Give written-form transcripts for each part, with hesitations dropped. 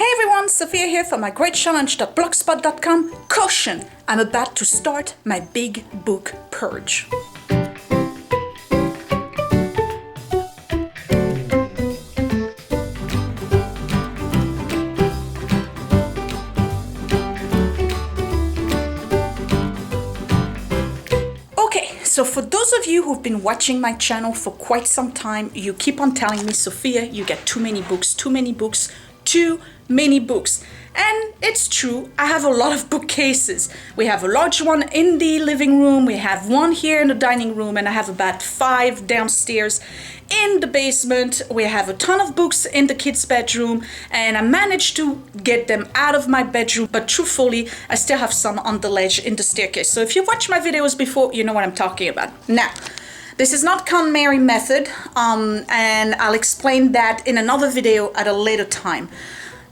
Hey everyone, Sophia here for mygreatchallenge.blogspot.com. Caution, I'm about to start my big book purge. So for those of you who've been watching my channel for quite some time, you keep on telling me, Sophia, you get too many books, too many books, too many books. And it's true, I have a lot of bookcases. We have a large one in the living room, we have one here in the dining room, and I have about 5 downstairs in the basement. We have a ton of books in the kids' bedroom, and I managed to get them out of my bedroom, but truthfully, I still have some on the ledge in the staircase. So if you've watched my videos before, you know what I'm talking about. Now, this is not KonMari method, and I'll explain that in another video at a later time.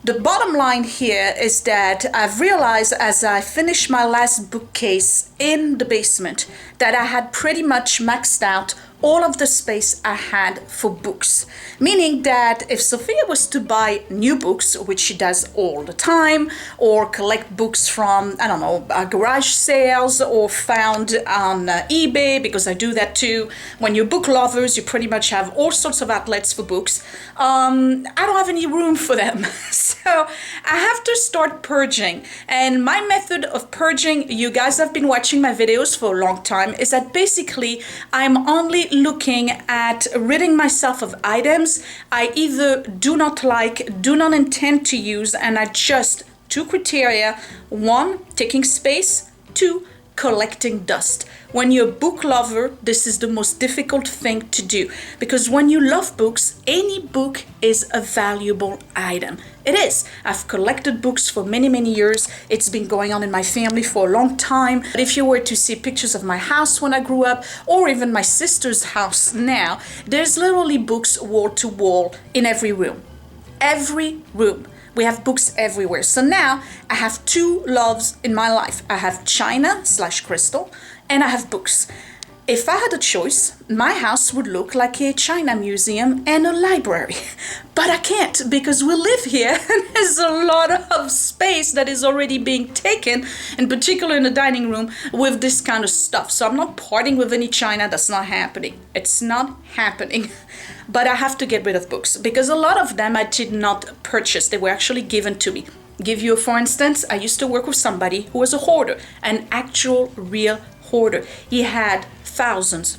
The bottom line here is that I've realized as I finished my last bookcase in the basement that I had pretty much maxed out all of the space I had for books. Meaning that if Sophia was to buy new books, which she does all the time, or collect books from, I don't know, garage sales or found on eBay, because I do that too. When you're book lovers, you pretty much have all sorts of outlets for books. I don't have any room for them. So I have to start purging. And my method of purging, you guys have been watching my videos for a long time, is that basically I'm only looking at ridding myself of items I either do not like, do not intend to use, and I just 2 criteria. 1, taking space. 2, collecting dust. When you're a book lover, this is the most difficult thing to do, because when you love books, any book is a valuable item. It is. I've collected books for many years. It's been going on in my family for a long time. But if you were to see pictures of my house when I grew up, or even my sister's house now, there's literally books wall to wall in every room. Every room. We have books everywhere. So now I have 2 loves in my life. I have china/crystal, and I have books. If I had a choice, my house would look like a China museum and a library. But I can't, because we live here and there's a lot of space that is already being taken, in particular in the dining room, with this kind of stuff. So I'm not parting with any China. That's not happening. It's not happening. But I have to get rid of books, because a lot of them I did not purchase. They were actually given to me. Give you, for instance, I used to work with somebody who was a hoarder, an actual real hoarder. He had thousands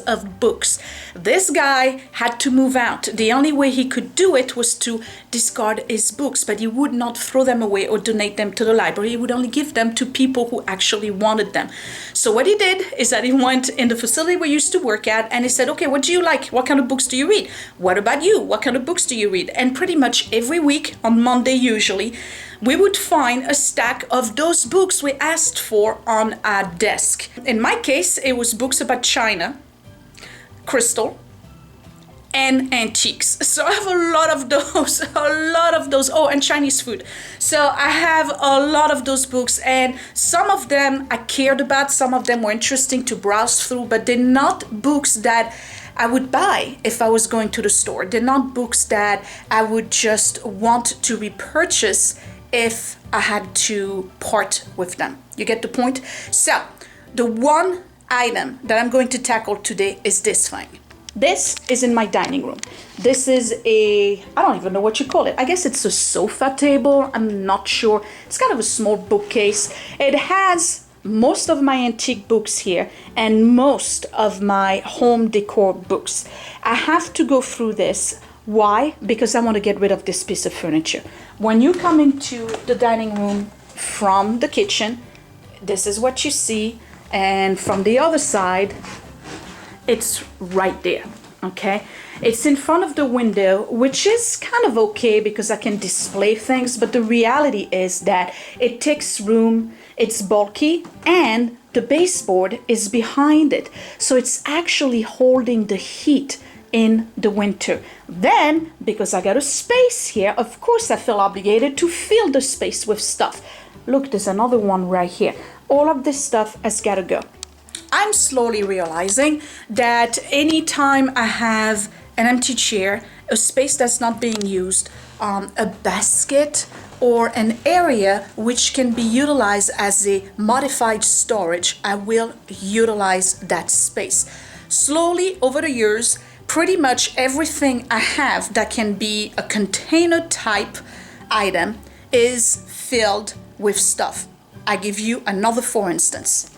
of books. This guy had to move out. The only way he could do it was to discard his books, but he would not throw them away or donate them to the library. He would only give them to people who actually wanted them. So what he did is that he went in the facility we used to work at, and he said, okay, what do you like? What kind of books do you read? What about you? What kind of books do you read? And pretty much every week, on Monday usually, we would find a stack of those books we asked for on our desk. In my case, it was books about China, crystal, and antiques. So I have a lot of those, oh, and Chinese food. So I have a lot of those books, and some of them I cared about, some of them were interesting to browse through, but they're not books that I would buy if I was going to the store. They're not books that I would just want to repurchase if I had to part with them. You get the point? So the one item that I'm going to tackle today is this thing. This is in my dining room. This is I don't even know what you call it. I guess it's a sofa table. I'm not sure. It's kind of a small bookcase. It has most of my antique books here and most of my home decor books. I have to go through this. Why? Because I want to get rid of this piece of furniture. When you come into the dining room from the kitchen, this is what you see. And from the other side, it's right there, okay? It's in front of the window, which is kind of okay because I can display things, but the reality is that it takes room, it's bulky, and the baseboard is behind it. So it's actually holding the heat in the winter. Then, because I got a space here, of course I feel obligated to fill the space with stuff. Look, there's another one right here. All of this stuff has got to go. I'm slowly realizing that anytime I have an empty chair a space that's not being used, a basket, or an area which can be utilized as a modified storage, I will utilize that space. Slowly over the years, pretty much everything I have that can be a container type item is filled with stuff. I give you another for instance.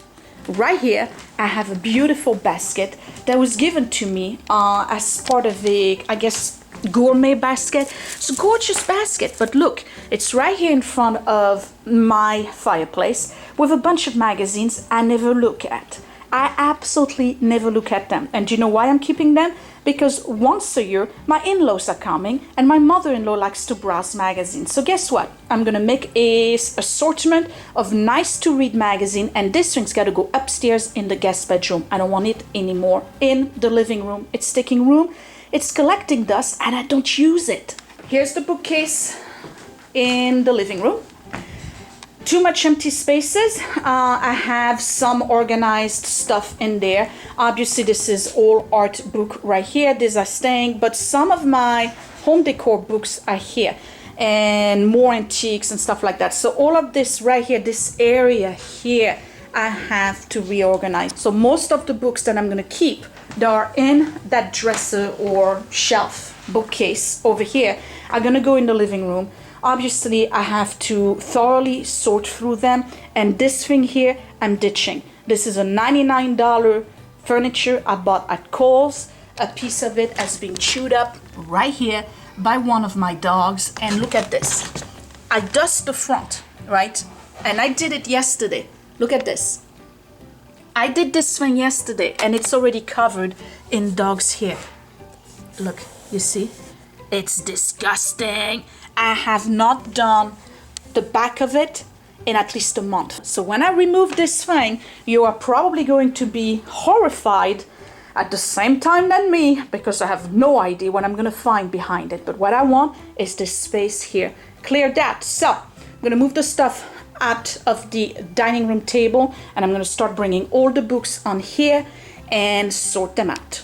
Right here, I have a beautiful basket that was given to me as part of the, I guess, gourmet basket. It's a gorgeous basket, but look, it's right here in front of my fireplace with a bunch of magazines I never look at. I absolutely never look at them. And do you know why I'm keeping them? Because once a year, my in-laws are coming and my mother-in-law likes to browse magazines. So guess what? I'm gonna make a assortment of nice to read magazine, and this thing's gotta go upstairs in the guest bedroom. I don't want it anymore in the living room. It's taking room, it's collecting dust, and I don't use it. Here's the bookcase in the living room. Too much empty spaces. I have some organized stuff in there. Obviously, this is all art book right here. These are staying, but some of my home decor books are here, and more antiques and stuff like that. So all of this right here, this area here, I have to reorganize. So most of the books that I'm gonna keep, that are in that dresser or shelf bookcase over here, are gonna go in the living room. Obviously, I have to thoroughly sort through them, and this thing here, I'm ditching. This is a $99 furniture I bought at Kohl's. A piece of it has been chewed up right here by one of my dogs, and look at this. I dust the front, right? And I did it yesterday. Look at this. I did this thing yesterday, and it's already covered in dog's hair. Look, you see? It's disgusting. I have not done the back of it in at least a month. So when I remove this thing, you are probably going to be horrified at the same time than me, because I have no idea what I'm gonna find behind it. But what I want is this space here. Clear that. So I'm gonna move the stuff out of the dining room table, and I'm gonna start bringing all the books on here and sort them out.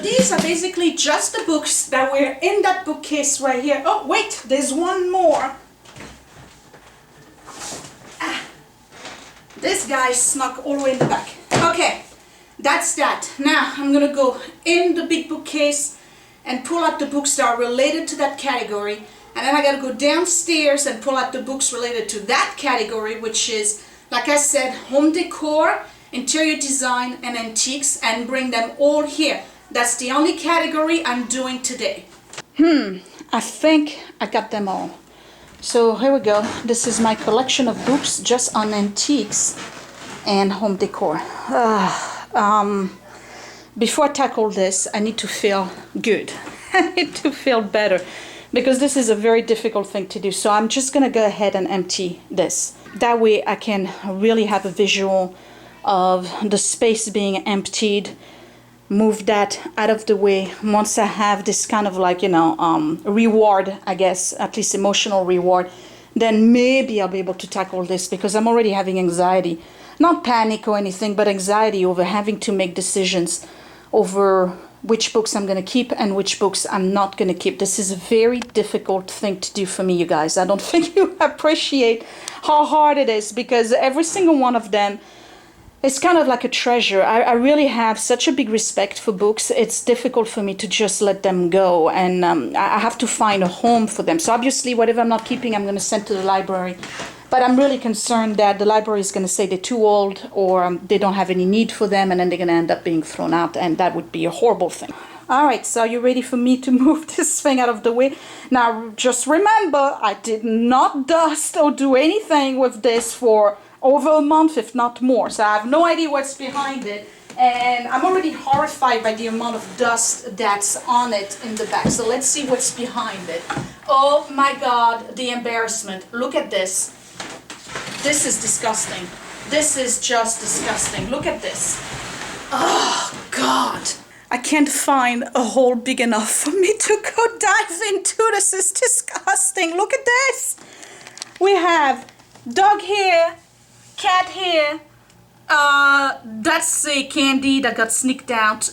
These are basically just the books that were in that bookcase right here. Oh, wait, there's one more. This guy snuck all the way in the back. Okay, that's that. Now I'm gonna go in the big bookcase and pull out the books that are related to that category. And then I gotta go downstairs and pull out the books related to that category, which is, like I said, home decor, interior design, and antiques, and bring them all here. That's the only category I'm doing today. I think I got them all. So here we go. This is my collection of books just on antiques and home decor. Before I tackle this, I need to feel good. I need to feel better, because this is a very difficult thing to do. So I'm just gonna go ahead and empty this. That way I can really have a visual of the space being emptied. Move that out of the way. Once I have this kind of like, reward, I guess, at least emotional reward, then maybe I'll be able to tackle this, because I'm already having anxiety. Not panic or anything, but anxiety over having to make decisions over which books I'm going to keep and which books I'm not going to keep. This is a very difficult thing to do for me, you guys. I don't think you appreciate how hard it is, because every single one of them, it's kind of like a treasure. I really have such a big respect for books. It's difficult for me to just let them go, and I have to find a home for them. So obviously, whatever I'm not keeping, I'm going to send to the library. But I'm really concerned that the library is going to say they're too old, or they don't have any need for them, and then they're going to end up being thrown out, and that would be a horrible thing. All right, so are you ready for me to move this thing out of the way? Now, just remember, I did not dust or do anything with this for over a month, if not more. So I have no idea what's behind it, and I'm already horrified by the amount of dust that's on it in the back. So let's see what's behind it. Oh my God, the embarrassment. Look at this. This is disgusting. This is just disgusting. Look at this. Oh, God. I can't find a hole big enough for me to go dive into. This is disgusting. Look at this. We have dog hair, cat hair. That's a candy that got sneaked out.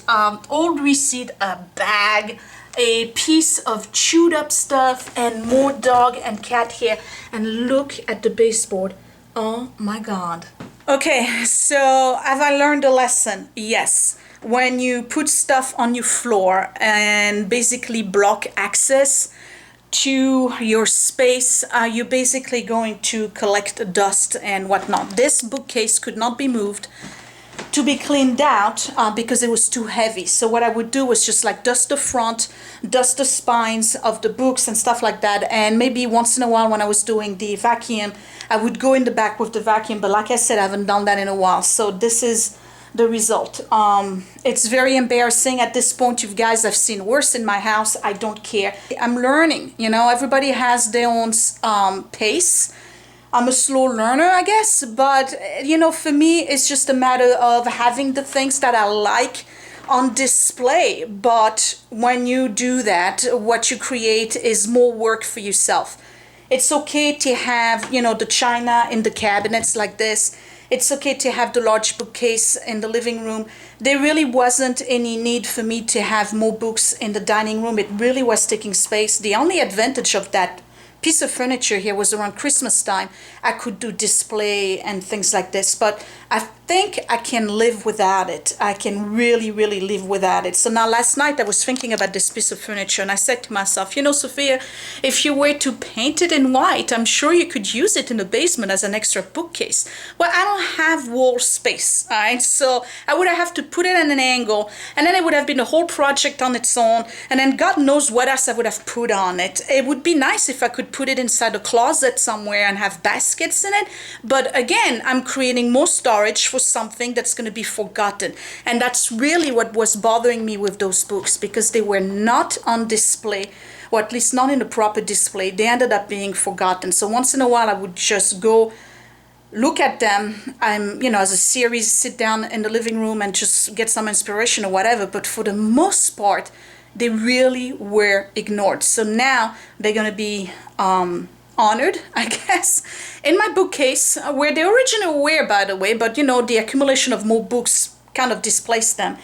Old receipt, a bag, a piece of chewed up stuff, and more dog and cat hair. And look at the baseboard. Oh my God. Okay, so have I learned a lesson? Yes. When you put stuff on your floor and basically block access to your space, you're basically going to collect dust and whatnot. This bookcase could not be moved to be cleaned out because it was too heavy. So what I would do was just like dust the front, dust the spines of the books and stuff like that. And maybe once in a while when I was doing the vacuum, I would go in the back with the vacuum. But like I said, I haven't done that in a while. So this is the result. It's very embarrassing at this point. You guys have seen worse in my house. I don't care. I'm learning, you know, everybody has their own pace. I'm a slow learner, I guess, but you know, for me, it's just a matter of having the things that I like on display. But when you do that, what you create is more work for yourself. It's okay to have, you know, the china in the cabinets like this. It's okay to have the large bookcase in the living room. There really wasn't any need for me to have more books in the dining room. It really was taking space. The only advantage of that piece of furniture here was around Christmas time. I could do display and things like this, but I think I can live without it. I can really, really live without it. So now last night I was thinking about this piece of furniture and I said to myself, you know, Sophia, if you were to paint it in white, I'm sure you could use it in the basement as an extra bookcase. Well, I don't have wall space, all right? So I would have to put it at an angle and then it would have been a whole project on its own. And then God knows what else I would have put on it. It would be nice if I could put it inside a closet somewhere and have baskets in it. But again, I'm creating more storage for something that's going to be forgotten. And that's really what was bothering me with those books, because they were not on display, or at least not in a proper display. They ended up being forgotten. So once in a while I would just go look at them. I'm, you know, as a series, sit down in the living room and just get some inspiration or whatever. But for the most part, they really were ignored. So now they're going to be honored, I guess, in my bookcase, where they originally were, by the way, but you know, the accumulation of more books kind of displaced them.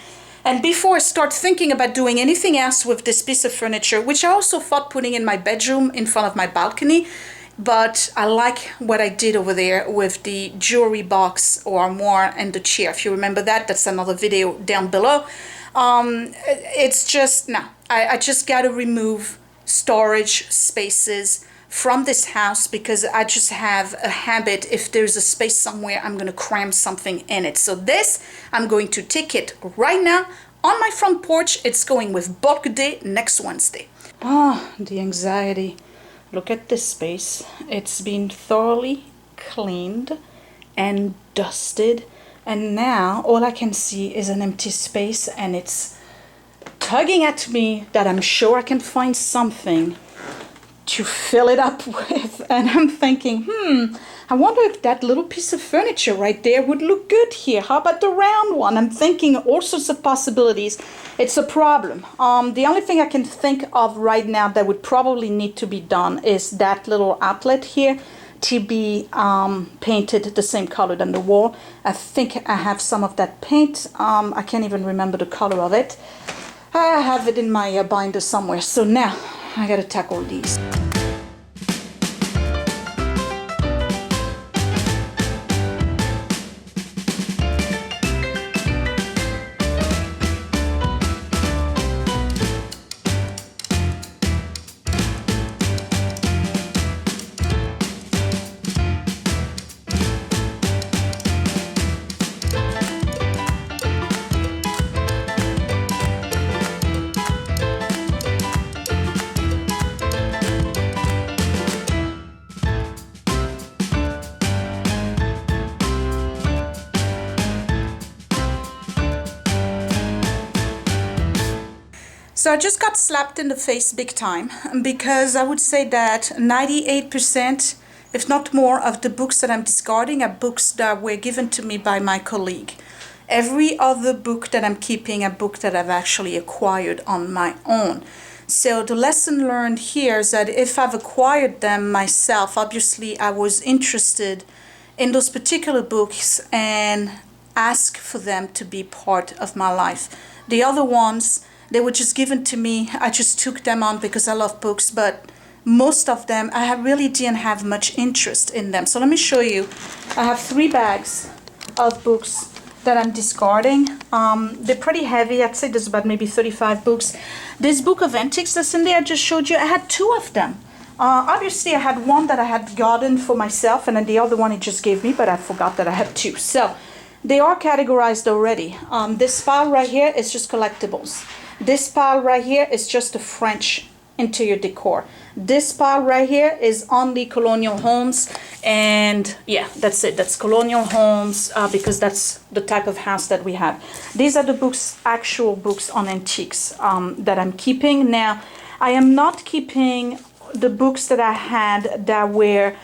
And before I start thinking about doing anything else with this piece of furniture, which I also thought putting in my bedroom in front of my balcony, but I like what I did over there with the jewelry box or armoire and the chair. If you remember that, that's another video down below. It's just, no, I just got to remove storage spaces from this house, because I just have a habit, if there's a space somewhere, I'm going to cram something in it. So this, I'm going to take it right now on my front porch. It's going with bulk day next Wednesday. Oh, the anxiety. Look at this space. It's been thoroughly cleaned and dusted. And now all I can see is an empty space, and it's tugging at me that I'm sure I can find something to fill it up with. And I'm thinking, I wonder if that little piece of furniture right there would look good here. How about the round one? I'm thinking all sorts of possibilities. It's a problem. The only thing I can think of right now that would probably need to be done is that little outlet here to be painted the same color than the wall. I think I have some of that paint. I can't even remember the color of it. I have it in my binder somewhere. So now I gotta tackle these. So I just got slapped in the face big time, because I would say that 98%, if not more, of the books that I'm discarding are books that were given to me by my colleague. Every other book that I'm keeping, a book that I've actually acquired on my own. So the lesson learned here is that if I've acquired them myself, obviously I was interested in those particular books and ask for them to be part of my life. The other ones, they were just given to me. I just took them on because I love books, but most of them, I really didn't have much interest in them. So let me show you. I have 3 bags of books that I'm discarding. They're pretty heavy. I'd say there's about maybe 35 books. This book of antiques that's in there, I just showed you, I had 2 of them. Obviously, I had one that I had gotten for myself, and then the other one it just gave me, but I forgot that I had 2. So they are categorized already. This pile right here is just collectibles. This pile right here is just the French interior decor. This pile right here is only colonial homes, and yeah, that's it. That's colonial homes because that's the type of house that we have. These are the books, actual books on antiques that I'm keeping. Now, I am not keeping the books that I had that were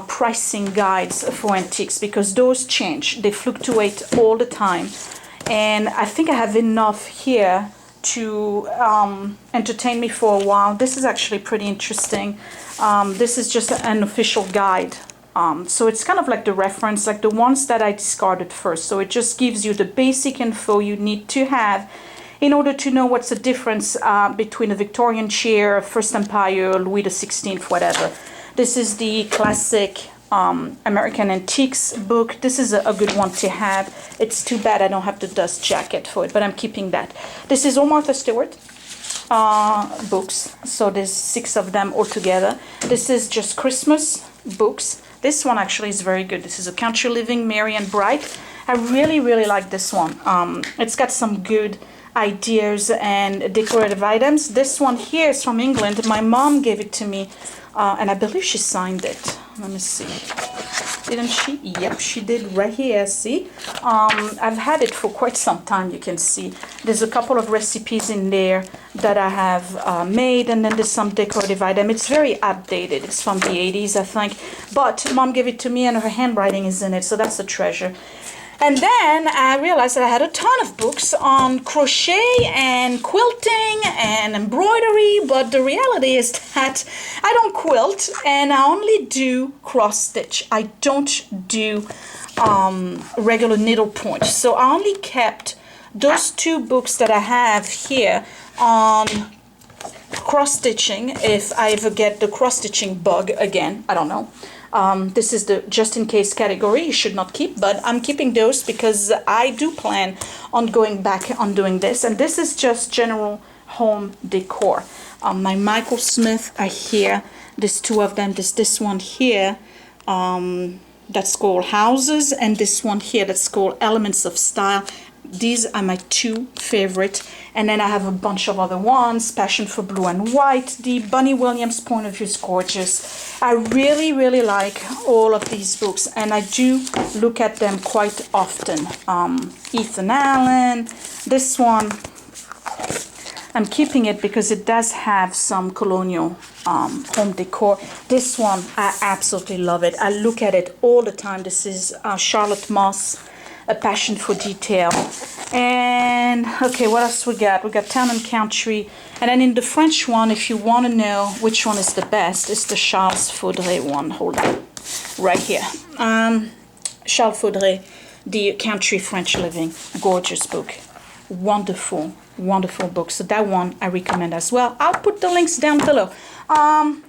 pricing guides for antiques because those change. They fluctuate all the time, and I think I have enough here to entertain me for a while. This is actually pretty interesting. This is just an official guide. So it's kind of like the reference, like the ones that I discarded first. So it just gives you the basic info you need to have in order to know what's the difference between a Victorian chair, First Empire, Louis XVI, whatever. This is the classic American Antiques book. This is a good one to have. It's too bad I don't have the dust jacket for it, but I'm keeping that. This is all Martha Stewart books. So there's 6 of them altogether. This is just Christmas books. This one actually is very good. This is A Country Living, Merry and Bright. I really, really like this one. It's got some good ideas and decorative items. This one here is from England. My mom gave it to me, and I believe she signed it. Let me see. Didn't she? Yep, she did right here. See? I've had it for quite some time, you can see. There's a couple of recipes in there that I have made, and then there's some decorative item. It's very outdated. It's from the 80s, I think. But Mom gave it to me, and her handwriting is in it, so that's a treasure. And then I realized that I had a ton of books on crochet and quilting and embroidery, but the reality is that I don't quilt and I only do cross stitch. I don't do regular needlepoint. So I only kept those 2 books that I have here on cross stitching if I ever get the cross stitching bug again. I don't know. This is the just in case category you should not keep, but I'm keeping those because I do plan on going back on doing this. And this is just general home decor. My Michael Smith are here. There's 2 of them. There's this one here that's called Houses, and this one here that's called Elements of Style. These are my 2 favorite. And then I have a bunch of other ones. Passion for Blue and White. The Bunny Williams point of view is gorgeous. I really, really like all of these books, and I do look at them quite often. Ethan Allen. This one, I'm keeping it because it does have some colonial home decor. This one, I absolutely love it. I look at it all the time. This is Charlotte Moss, A Passion for Detail. And okay, what else we got? We got Town and Country. And then in the French one, if you want to know which one is the best, it's the Charles Faudree one. Hold on. Right here. Charles Faudree, The Country French Living. Gorgeous book. Wonderful, wonderful book. So that one I recommend as well. I'll put the links down below.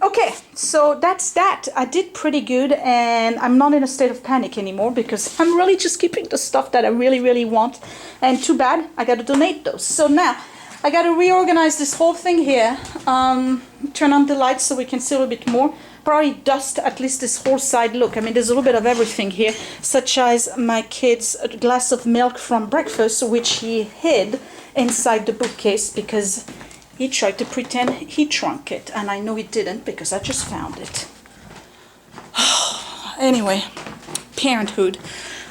Okay, so that's that. I did pretty good, and I'm not in a state of panic anymore because I'm really just keeping the stuff that I really, really want. And too bad, I got to donate those. So now I got to reorganize this whole thing here. Turn on the lights so we can see a little bit more. Probably dust at least this whole side. Look, I mean, there's a little bit of everything here, such as my kid's glass of milk from breakfast, which he hid inside the bookcase because he tried to pretend he shrunk it, and I know he didn't because I just found it. Anyway, parenthood.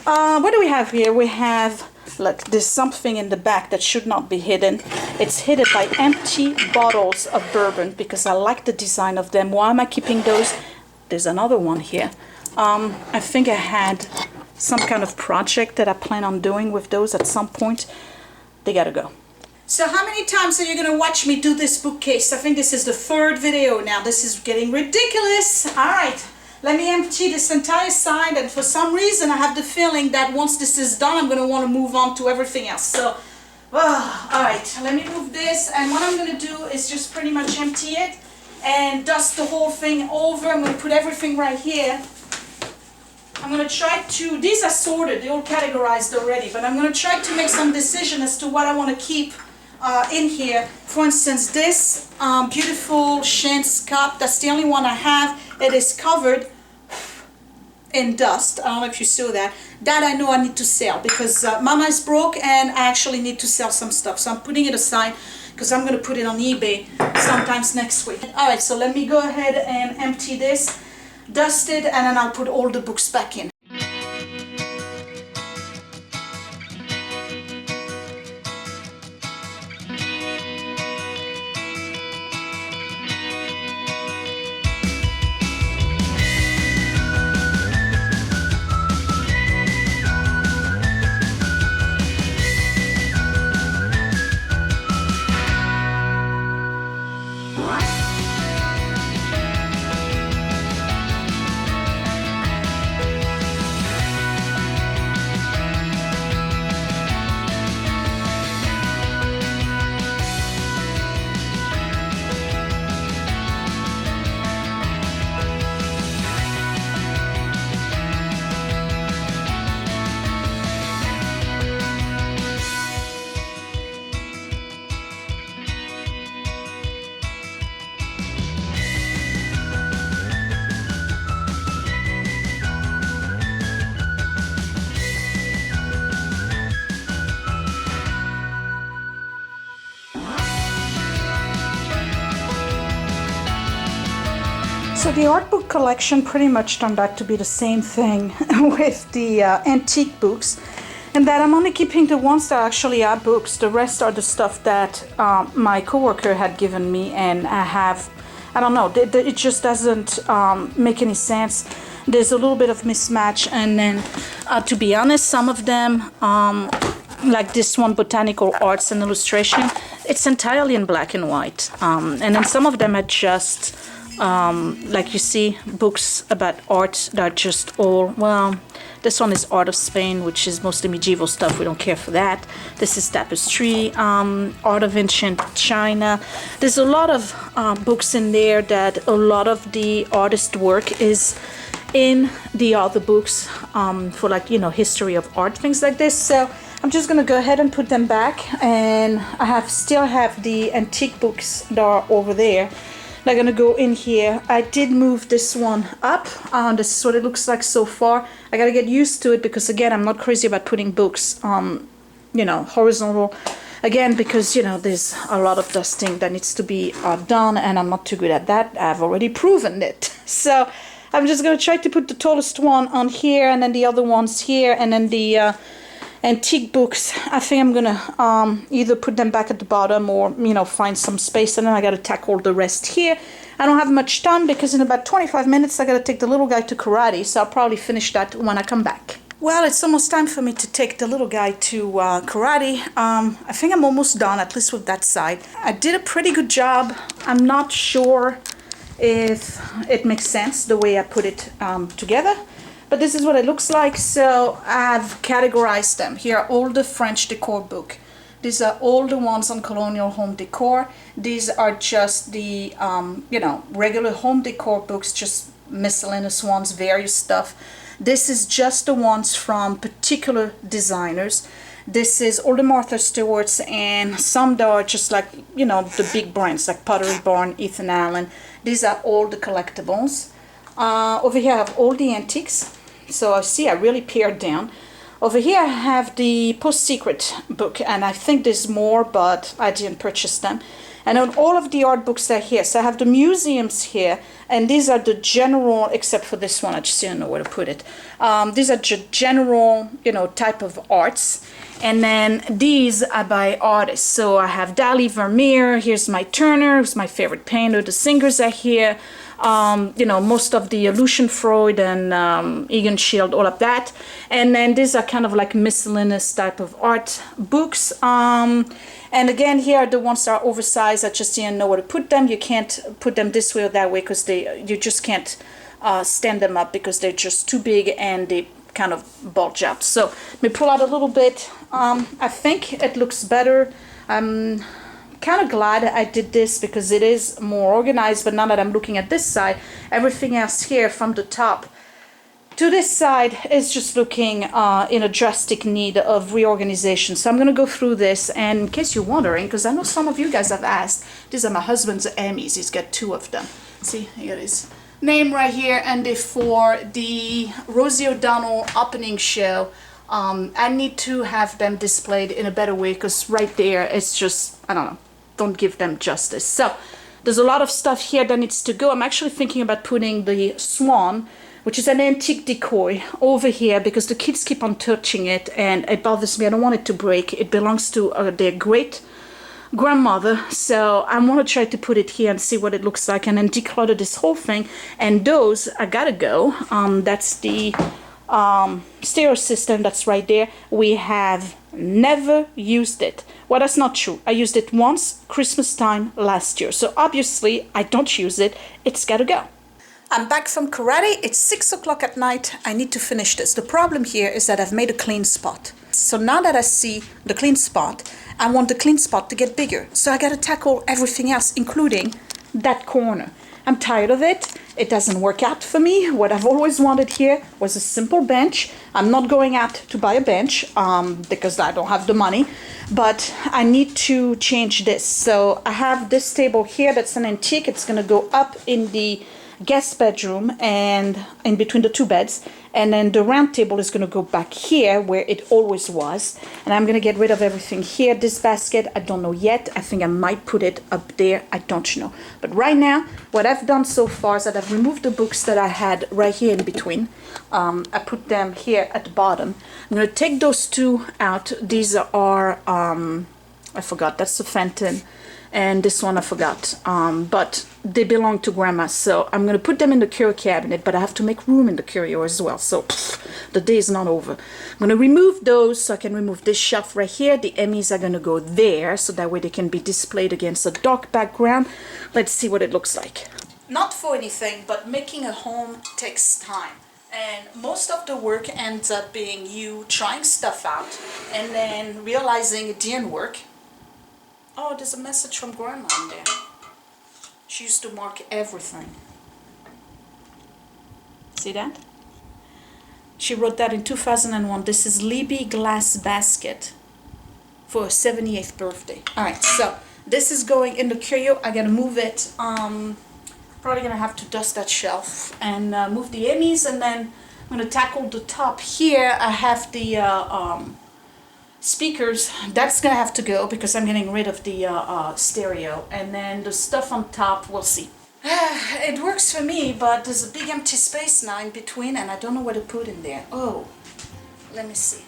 What do we have here? We have, look, there's something in the back that should not be hidden. It's hidden by empty bottles of bourbon because I like the design of them. Why am I keeping those? There's another one here. I think I had some kind of project that I plan on doing with those at some point, they gotta go. So how many times are you gonna watch me do this bookcase? I think this is the third video now. This is getting ridiculous. All right, let me empty this entire side, and for some reason I have the feeling that once this is done, I'm gonna wanna move on to everything else. So, all right, let me move this, and what I'm gonna do is just pretty much empty it and dust the whole thing over. I'm gonna put everything right here. I'm going to try to, these are sorted, they're all categorized already, but I'm going to try to make some decision as to what I want to keep in here. For instance, this beautiful chintz cup, that's the only one I have. It is covered in dust. I don't know if you saw that. That I know I need to sell because Mama is broke and I actually need to sell some stuff. So I'm putting it aside because I'm going to put it on eBay sometimes next week. Alright, so let me go ahead and empty this, dust it, and then I'll put all the books back in. So the art book collection pretty much turned out to be the same thing with the antique books, and that I'm only keeping the ones that actually are books. The rest are the stuff that my coworker had given me, and I don't know, it just doesn't make any sense. There's a little bit of mismatch, and then to be honest, some of them, like this one, Botanical Arts and Illustration, it's entirely in black and white, and then some of them are just like you see, books about art that are just all, well, this one is Art of Spain, which is mostly medieval stuff. We don't care for that. This is Tapestry, Art of Ancient China. There's a lot of books in there that a lot of the artist work is in the other books for, like, you know, history of art, things like this. So I'm just gonna go ahead and put them back, and I still have the antique books that are over there. They're gonna go in here. I did move this one up. This is what it looks like so far. I gotta get used to it because, again, I'm not crazy about putting books you know, horizontal. Again, because, you know, there's a lot of dusting that needs to be done, and I'm not too good at that. I've already proven it. So I'm just gonna try to put the tallest one on here, and then the other ones here, and then the antique books, I think I'm gonna either put them back at the bottom or, you know, find some space, and then I gotta tackle the rest here. I don't have much time because in about 25 minutes I gotta take the little guy to karate, so I'll probably finish that when I come back. Well, it's almost time for me to take the little guy to karate. I think I'm almost done, at least with that side. I did a pretty good job. I'm not sure if it makes sense the way I put it together. But this is what it looks like. So I've categorized them. Here are all the French decor book. These are all the ones on colonial home decor. These are just the, you know, regular home decor books, just miscellaneous ones, various stuff. This is just the ones from particular designers. This is all the Martha Stewart's, and some that are just like, you know, the big brands like Pottery Barn, Ethan Allen. These are all the collectibles. Over here I have all the antiques. So I see I really pared down. Over here I have the Post Secret book, and I think there's more, but I didn't purchase them. And on all of the art books are here. So I have the museums here, and these are the general, except for this one, I just didn't know where to put it. These are general, you know, type of arts. And then these are by artists. So I have Dali, Vermeer, here's my Turner, who's my favorite painter. The singers are here. you know, most of the Lucian Freud and Egan Shield, all of that. And then these are kind of like miscellaneous type of art books. And again, here are the ones that are oversized. I just didn't know where to put them. You can't put them this way or that way because you just can't stand them up because they're just too big and they kind of bulge out. So let me pull out a little bit. I think it looks better. I'm kind of glad I did this because it is more organized, but now that I'm looking at this side, everything else here from the top to this side is just looking in a drastic need of reorganization. So I'm going to go through this, and in case you're wondering, because I know some of you guys have asked, these are my husband's Emmys. He's got 2 of them. See, here it is. Name right here, and they're for the Rosie O'Donnell opening show. I need to have them displayed in a better way because right there it's just, I don't know, don't give them justice. So there's a lot of stuff here that needs to go. I'm actually thinking about putting the swan, which is an antique decoy, over here because the kids keep on touching it and it bothers me. I don't want it to break. It belongs to their great grandmother, so I want to try to put it here and see what it looks like and then declutter this whole thing. And those I gotta go. That's the stereo system that's right there. We have never used it. Well, that's not true. I used it once, Christmas time last year, so obviously I don't use it. It's gotta go. I'm back from karate. It's 6 o'clock at night. I need to finish this. The problem here is that I've made a clean spot. So now that I see the clean spot, I want the clean spot to get bigger. So I got to tackle everything else, including that corner. I'm tired of it. It doesn't work out for me. What I've always wanted here was a simple bench. I'm not going out to buy a bench because I don't have the money, but I need to change this. So I have this table here that's an antique. It's going to go up in the guest bedroom and in between the 2 beds, and then the round table is going to go back here where it always was, and I'm going to get rid of everything here. This basket, I don't know yet. I think I might put it up there. I don't know, but right now what I've done so far is that I've removed the books that I had right here in between. I put them here at the bottom. I'm going to take those 2 out. These are I forgot, that's the Fenton, and this one I forgot, but they belong to Grandma, so I'm going to put them in the curio cabinet, but I have to make room in the curio as well, so the day is not over. I'm going to remove those so I can remove this shelf right here. The Emmys are going to go there, so that way they can be displayed against a dark background. Let's see what it looks like. Not for anything, but making a home takes time. And most of the work ends up being you trying stuff out and then realizing it didn't work. Oh, there's a message from Grandma in there. She used to mark everything. See that? She wrote that in 2001. This is Libby glass basket for her 78th birthday. Alright, so this is going in the curio. I gotta move it. Probably gonna have to dust that shelf and move the Emmys, and then I'm gonna tackle the top here. I have the speakers. That's gonna have to go because I'm getting rid of the stereo, and then the stuff on top, we'll see. It works for me, but there's a big empty space now in between and I don't know what to put in there. Oh, let me see.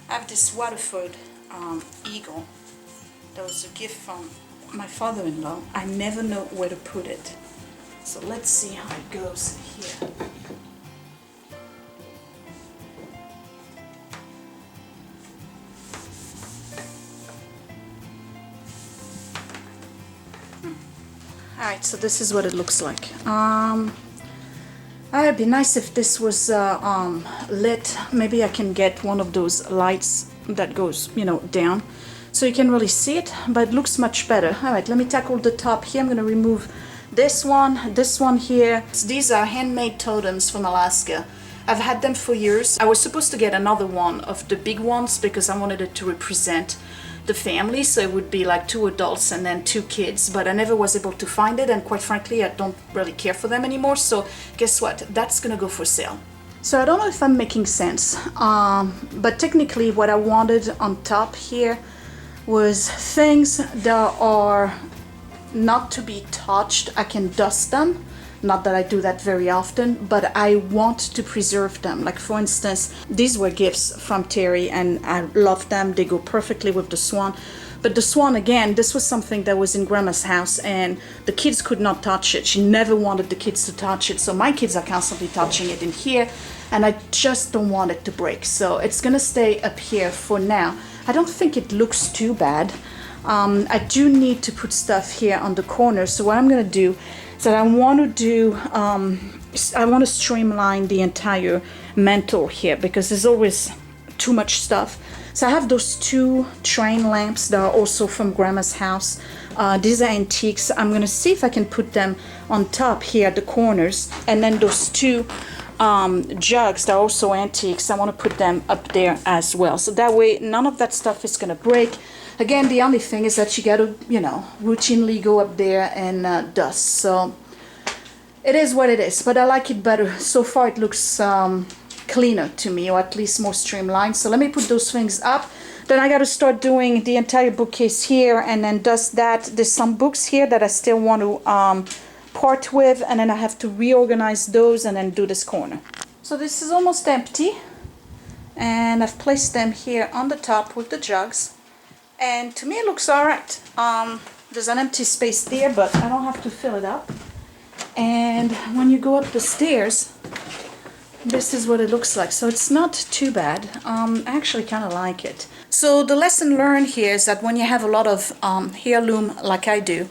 I have this Waterford eagle that was a gift from my father-in-law. I never know where to put it, so let's see how it goes here. Alright, so this is what it looks like. It'd be nice if this was lit. Maybe I can get one of those lights that goes, you know, down so you can really see it, but it looks much better. Alright, let me tackle the top here. I'm going to remove this one here. These are handmade totems from Alaska. I've had them for years. I was supposed to get another one of the big ones because I wanted it to represent the family, so it would be like 2 adults and then 2 kids, but I never was able to find it, and quite frankly I don't really care for them anymore, so guess what, that's gonna go for sale. So I don't know if I'm making sense, but technically what I wanted on top here was things that are not to be touched. I can dust them, Not that I do that very often, but I want to preserve them. Like for instance, these were gifts from Terry and I love them. They go perfectly with the swan. But the swan, again, this was something that was in Grandma's house and the kids could not touch it. She never wanted the kids to touch it. So my kids are constantly touching it in here and I just don't want it to break. So it's gonna stay up here for now. I don't think it looks too bad. I do need to put stuff here on the corner. So what I'm gonna do is that I want to streamline the entire mantle here because there's always too much stuff. So I have those 2 train lamps that are also from Grandma's house. These are antiques. I'm gonna see if I can put them on top here at the corners. And then those 2 jugs that are also antiques, I want to put them up there as well. So that way none of that stuff is gonna break. Again, the only thing is that you gotta, you know, routinely go up there and dust. So it is what it is, but I like it better. So far it looks cleaner to me, or at least more streamlined. So let me put those things up. Then I got to start doing the entire bookcase here and then dust that. There's some books here that I still want to part with, and then I have to reorganize those and then do this corner. So this is almost empty and I've placed them here on the top with the jugs, and to me it looks all right. There's an empty space there, but I don't have to fill it up. And when you go up the stairs, this is what it looks like. So it's not too bad. I actually kind of like it. So the lesson learned here is that when you have a lot of heirloom like I do,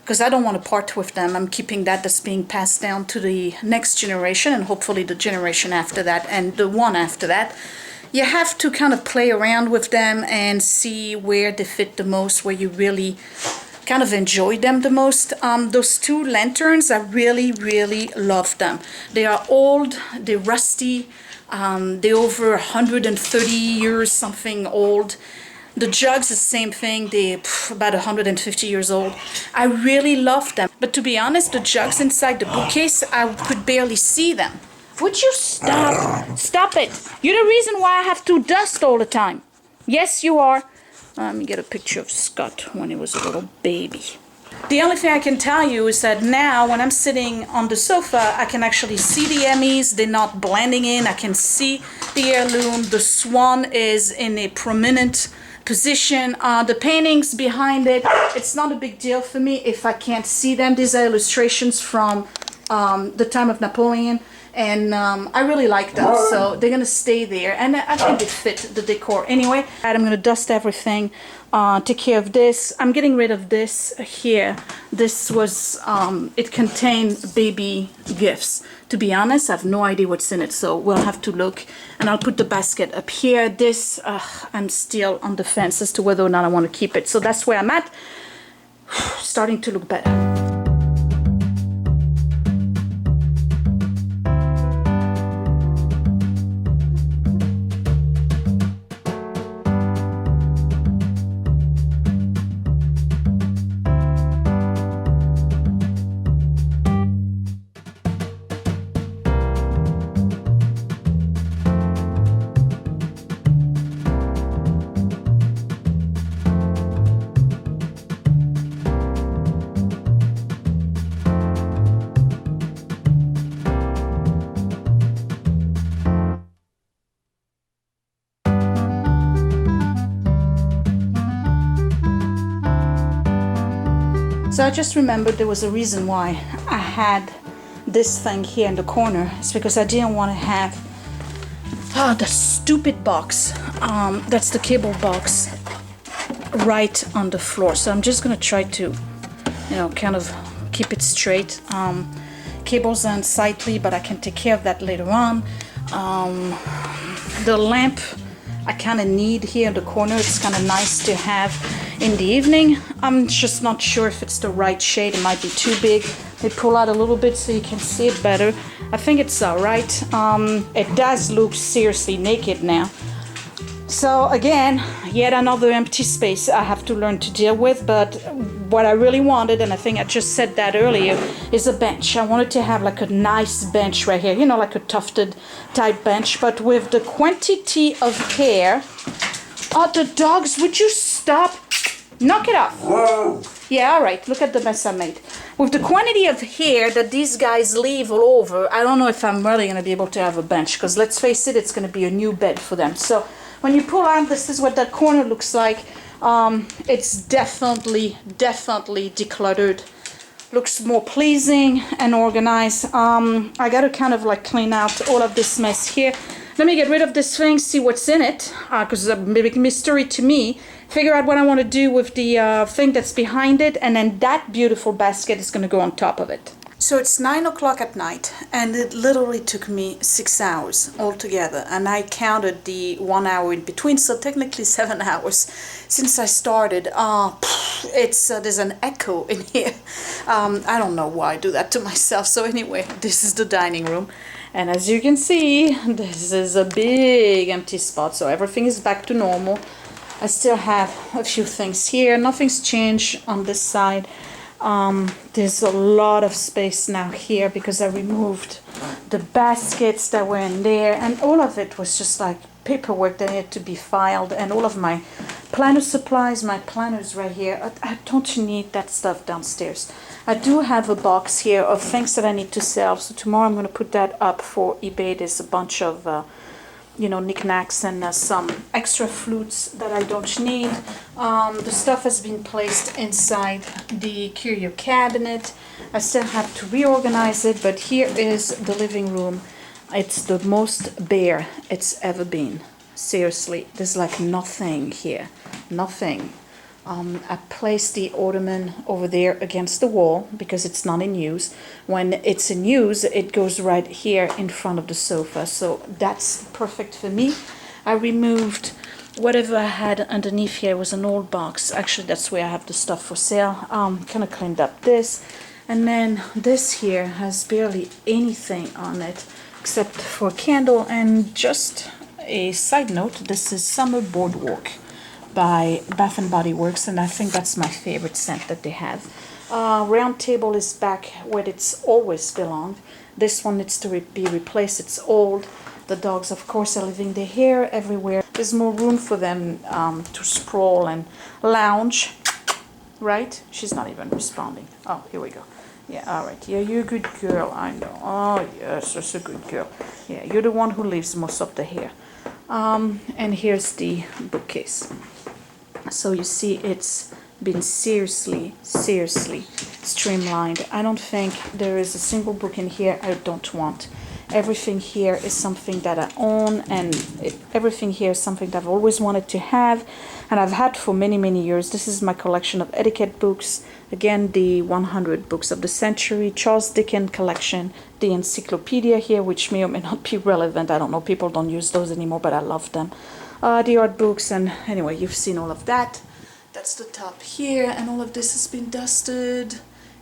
because I don't want to part with them, I'm keeping that's being passed down to the next generation and hopefully the generation after that and the one after that. You have to kind of play around with them and see where they fit the most, where you really kind of enjoy them the most. Those 2 lanterns, I really love them. They are old, they're rusty, they're over 130 years something old. The jugs, the same thing, they're about 150 years old. I really love them, but to be honest, the jugs inside the bookcase, I could barely see them. Would you stop? Stop it. You're the reason why I have to dust all the time. Yes, you are. Let me get a picture of Scott when he was a little baby. The only thing I can tell you is that now when I'm sitting on the sofa, I can actually see the Emmys. They're not blending in. I can see the heirloom. The swan is in a prominent position. The paintings behind it, it's not a big deal for me if I can't see them. These are illustrations from the time of Napoleon. And I really like them, so they're gonna stay there, and I think they fit the decor anyway. I'm gonna dust everything, take care of this. I'm getting rid of this here. This was, it contained baby gifts. To be honest, I have no idea what's in it, so we'll have to look. And I'll put the basket up here. This, I'm still on the fence as to whether or not I want to keep it. So that's where I'm at. Starting to look better. So I just remembered there was a reason why I had this thing here in the corner. It's because I didn't want to have the stupid box, that's the cable box, right on the floor. So I'm just gonna try to, you know, kind of keep it straight. Cables are unsightly, but I can take care of that later on. The lamp I kind of need here in the corner. It's kind of nice to have in the evening. I'm just not sure if it's the right shade. It might be too big. They pull out a little bit so you can see it better. I think it's all right. It does look seriously naked now. So again, yet another empty space I have to learn to deal with. But what I really wanted, and I think I just said that earlier, is a bench. I wanted to have like a nice bench right here, you know, like a tufted type bench, but with the quantity of hair. Oh, the dogs, would you stop? Knock it off. Whoa. Yeah, all right, look at the mess I made. with the quantity of hair that these guys leave all over, I don't know if I'm really going to be able to have a bench, because let's face it, it's going to be a new bed for them. So when you pull out, this is what that corner looks like. It's definitely decluttered. Looks more pleasing and organized. I got to kind of like clean out all of this mess here. Let me get rid of this thing, see what's in it, because it's a big mystery to me. Figure out what I want to do with the thing that's behind it, and then that beautiful basket is going to go on top of it. So it's 9 o'clock at night, and it literally took me 6 hours altogether, and I counted the 1 hour in between, so technically 7 hours since I started. There's an echo in here. I don't know why I do that to myself. So anyway, this is the dining room. And as you can see, this is a big empty spot, so everything is back to normal. I still have a few things here. Nothing's changed on this side. There's a lot of space now here because I removed the baskets that were in there, and all of it was just like paperwork that needed to be filed, and all of my planner supplies, my planners right here. I don't need that stuff downstairs. I do have a box here of things that I need to sell, so tomorrow I'm going to put that up for eBay. There's a bunch of knickknacks and some extra flutes that I don't need. The stuff has been placed inside the curio cabinet. I still have to reorganize it, but here is the living room. It's the most bare it's ever been. Seriously, there's like nothing here. Nothing. I placed the ottoman over there against the wall because it's not in use. When it's in use, it goes right here in front of the sofa. So that's perfect for me. I removed whatever I had underneath here. It was an old box. Actually, that's where I have the stuff for sale. Kind of cleaned up this. And then this here has barely anything on it except for a candle. And just a side note, this is Summer Boardwalk by Bath and Body Works, and I think that's my favorite scent that they have. Round table is back where it's always belonged. This one needs to be replaced. It's old. The dogs, of course, are leaving their hair everywhere. There's more room for them to sprawl and lounge. Right? She's not even responding. Oh, here we go. Yeah, all right. Yeah, you're a good girl. I know. Oh, yes, that's a good girl. Yeah, you're the one who leaves most of the hair. And here's the bookcase. So you see, it's been seriously streamlined. I don't think there is a single book in here I don't want. Everything here is something that I own, and everything here is something that I've always wanted to have, and I've had for many years. This is my collection of etiquette books. Again, the 100 books of the century, Charles Dickens collection, the encyclopedia here, which may or may not be relevant. I don't know, people don't use those anymore, but I love them. The art books, and anyway, you've seen all of that. That's the top here, and all of this has been dusted.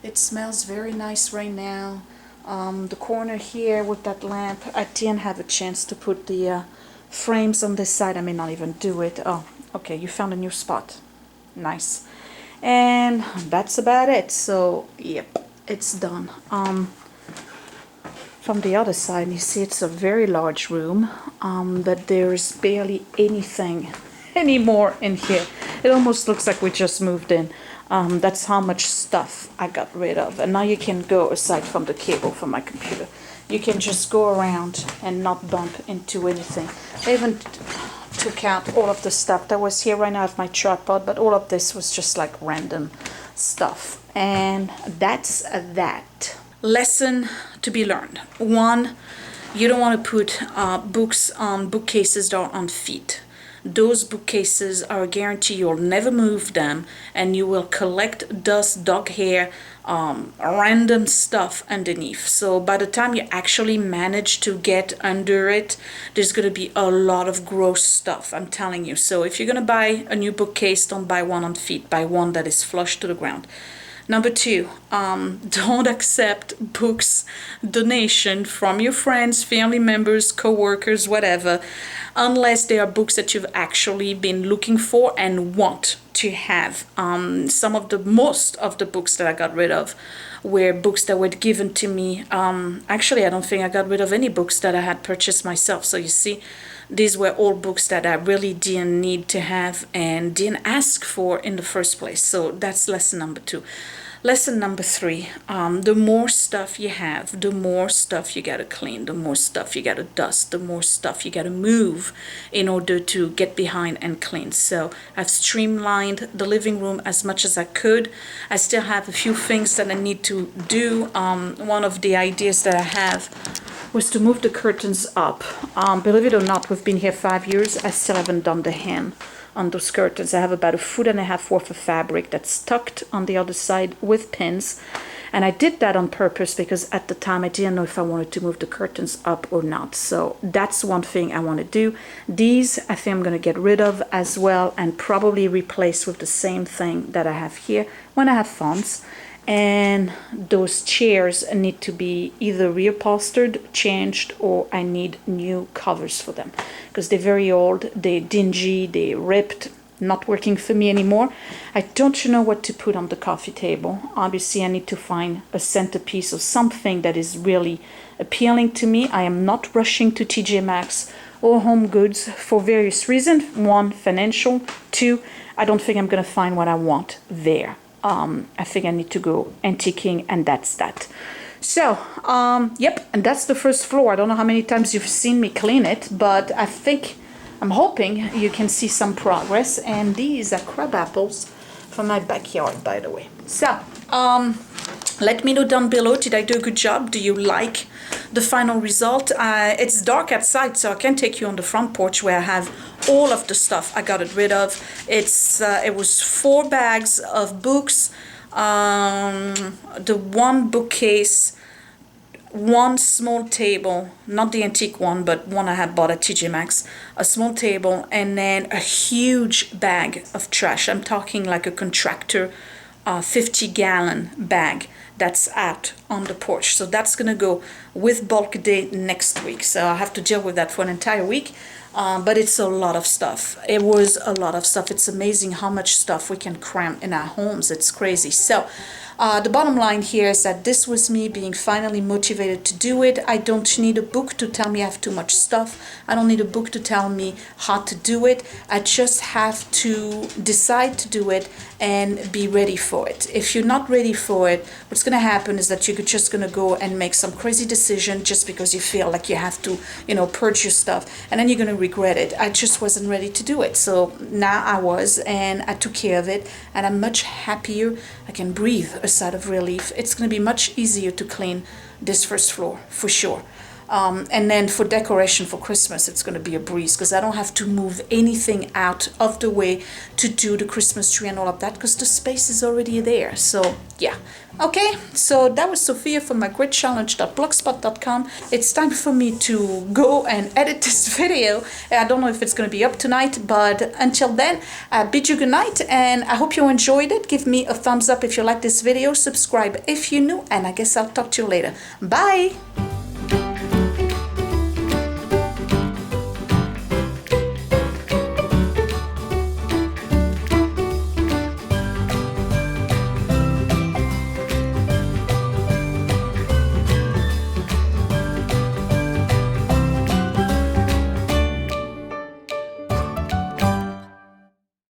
It smells very nice right now. The corner here with that lamp, I didn't have a chance to put the frames on this side. I may not even do it. Oh, okay, you found a new spot. Nice. And that's about it. So, yep, it's done. From the other side, you see it's a very large room, but there is barely anything anymore in here. It almost looks like we just moved in. That's how much stuff I got rid of. And now you can go, aside from the cable from my computer, you can just go around and not bump into anything. I even took out all of the stuff that was here. Right now I have my tripod, but all of this was just like random stuff. And that's that. Lesson to be learned. 1, you don't want to put books on bookcases that are on feet. Those bookcases are a guarantee you'll never move them, and you will collect dust, dog hair, random stuff underneath. So by the time you actually manage to get under it, there's going to be a lot of gross stuff, I'm telling you. So if you're going to buy a new bookcase, don't buy one on feet, buy one that is flush to the ground. Number 2, don't accept books donation from your friends, family members, co-workers, whatever, unless they are books that you've actually been looking for and want to have. Most of the books that I got rid of were books that were given to me. Actually, I don't think I got rid of any books that I had purchased myself. So you see, these were all books that I really didn't need to have and didn't ask for in the first place. So that's lesson number 2. Lesson number 3, the more stuff you have, the more stuff you gotta clean, the more stuff you gotta dust, the more stuff you gotta move in order to get behind and clean. So I've streamlined the living room as much as I could. I still have a few things that I need to do. One of the ideas that I have was to move the curtains up. Believe it or not, we've been here 5 years. I still haven't done the hem on those curtains. I have about 1.5 feet worth of fabric that's tucked on the other side with pins, and I did that on purpose because at the time I didn't know if I wanted to move the curtains up or not. So that's one thing I want to do. These I think I'm going to get rid of as well and probably replace with the same thing that I have here when I have funds. And those chairs need to be either reupholstered, changed, or I need new covers for them because they're very old, they're dingy, they're ripped, not working for me anymore. I don't know what to put on the coffee table. Obviously I need to find a centerpiece or something that is really appealing to me. I am not rushing to TJ Maxx or Home Goods for various reasons. 1, financial. 2, I don't think I'm going to find what I want there. I think I need to go antiquing, and that's that. So, yep, and that's the first floor. I don't know how many times you've seen me clean it, but I'm hoping you can see some progress. And these are crab apples from my backyard, by the way. So, let me know down below, did I do a good job? Do you like the final result? It's dark outside, so I can take you on the front porch where I have all of the stuff I got rid of. It was 4 bags of books, the 1 bookcase, 1 small table, not the antique one, but one I had bought at TJ Maxx, a small table, and then a huge bag of trash. I'm talking like a contractor 50-gallon bag that's out on the porch. So that's gonna go with bulk day next week, so I have to deal with that for an entire week. But it's a lot of stuff. It was a lot of stuff. It's amazing how much stuff we can cram in our homes. It's crazy. So the bottom line here is that this was me being finally motivated to do it. I don't need a book to tell me I have too much stuff. I don't need a book to tell me how to do it. I just have to decide to do it and be ready for it. If you're not ready for it, what's going to happen is that you're just going to go and make some crazy decision just because you feel like you have to, purge your stuff, and then you're going to regret it. I just wasn't ready to do it. So now I was, and I took care of it, and I'm much happier. I can breathe a sigh of relief. It's going to be much easier to clean this first floor for sure. And then for decoration for Christmas, it's going to be a breeze because I don't have to move anything out of the way to do the Christmas tree and all of that because the space is already there. So yeah. Okay, so that was Sophia from mygridchallenge.blogspot.com. It's time for me to go and edit this video. I don't know if it's going to be up tonight, but until then, I bid you good night, and I hope you enjoyed it. Give me a thumbs up if you like this video, subscribe if you're new, and I guess I'll talk to you later. Bye!